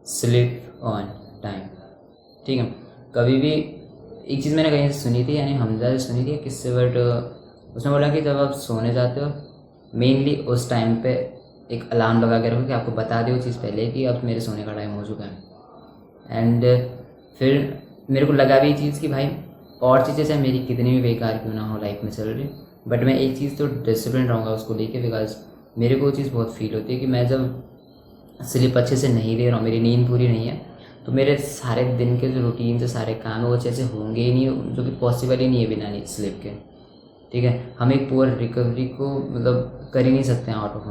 Sleep on time. ठीक है, कभी भी एक चीज़ मैंने कहीं से सुनी थी, यानी हमजा से सुनी थी किससे, बट उसने बोला कि जब आप सोने जाते हो मेनली उस टाइम पे एक अलार्म लगा के रखो कि आपको बता दे वो चीज़ पहले कि अब मेरे सोने का टाइम हो चुका है। एंड फिर मेरे को लगा भी ये चीज़ कि भाई और चीज़ें चाहे मेरी कितनी भी बेकार क्यों ना हो लाइफ में चल रही, बट मैं एक चीज़ तो डिसिप्लिन रहूँगा उसको लेके, बिकॉज मेरे को वो चीज़ बहुत फील होती है कि मैं जब स्लीप अच्छे से नहीं ले रहा हूँ, मेरी नींद पूरी नहीं है, तो मेरे सारे दिन के जो रूटीन से सारे काम है वो अच्छे से होंगे ही नहीं, जो कि पॉसिबल ही नहीं है बिना स्लीप के। ठीक है, हम एक पुअर रिकवरी को मतलब कर ही नहीं सकते हैं आउट ऑफ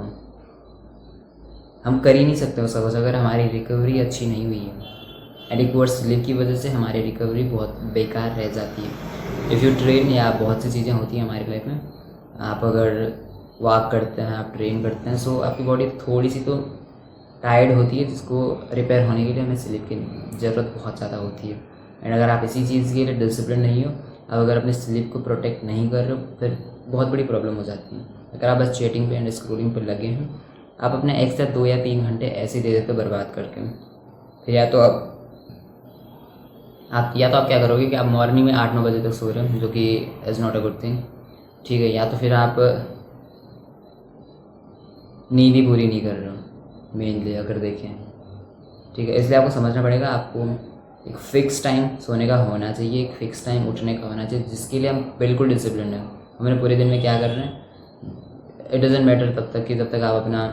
हम कर ही नहीं सकते उसका कुछ अगर हमारी रिकवरी अच्छी नहीं हुई है। एंड एक पुअर स्लीप की वजह से हमारी रिकवरी बहुत बेकार रह जाती है। इफ़ यू ट्रेन, या बहुत सी चीज़ें होती हैं हमारी लाइफ में, आप अगर वॉक करते हैं, आप ट्रेन करते हैं, सो आपकी बॉडी थोड़ी सी तो टायर्ड होती है, जिसको रिपेयर होने के लिए हमें स्लीप की ज़रूरत बहुत ज़्यादा होती है। एंड अगर आप इसी चीज़ के लिए डिसिप्लिन नहीं हो, आप अगर अपने स्लीप को प्रोटेक्ट नहीं कर रहे हो, फिर बहुत बड़ी प्रॉब्लम हो जाती है। अगर आप बस चैटिंग पे एंड स्क्रोलिंग पे लगे हैं, आप अपने एक्स्ट्रा 2 या 3 घंटे ऐसे दे देते हो बर्बाद करके। फिर या तो आप क्या करोगे कि आप मॉर्निंग में 8-9 बजे तक सो रहे हो, जो कि is not a good thing. ठीक है, या तो फिर आप नींद ही पूरी नहीं कर रहे हो मेनली अगर देखें। ठीक है, इसलिए आपको समझना पड़ेगा, आपको एक फ़िक्स टाइम सोने का होना चाहिए, एक फ़िक्स टाइम उठने का होना चाहिए, जिसके लिए हम बिल्कुल डिसिप्लिन है। हमें पूरे दिन में क्या कर रहे हैं, इट डजेंट मैटर तब तक कि जब तक आप अपना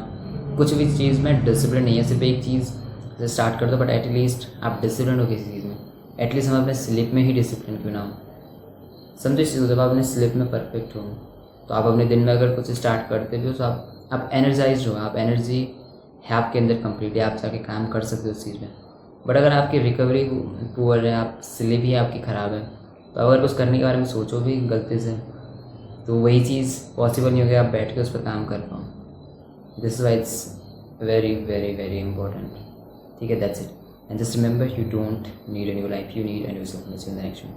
कुछ भी चीज़ में डिसिप्लिन नहीं है। सिर्फ एक चीज़ से स्टार्ट कर दो, बट एटलीस्ट आप डिसिप्लिन हो किसी चीज़ में। एटलीस्ट हम अपने स्लीप में ही डिसिप्लिन क्यों ना हो। समझो इस चीज़, जब आप अपने स्लीप में परफेक्ट हो, तो आप अपने दिन में अगर कुछ स्टार्ट करते भी हो, तो आप एनर्जाइज हो, आप एनर्जी है आपके अंदर कम्प्लीटली, आप जाके काम कर सकते हो उस चीज़ में। बट अगर आपकी रिकवरी पुअर है, आप स्लीप ही आपकी ख़राब है, तो अगर कुछ करने के बारे में सोचो भी गलती से, तो वही चीज़ पॉसिबल नहीं होगी आप बैठ के उस पर काम कर पाओ। This why it's very very very important. ठीक है, that's it. And just remember, you don't need any life, you need any in the next one.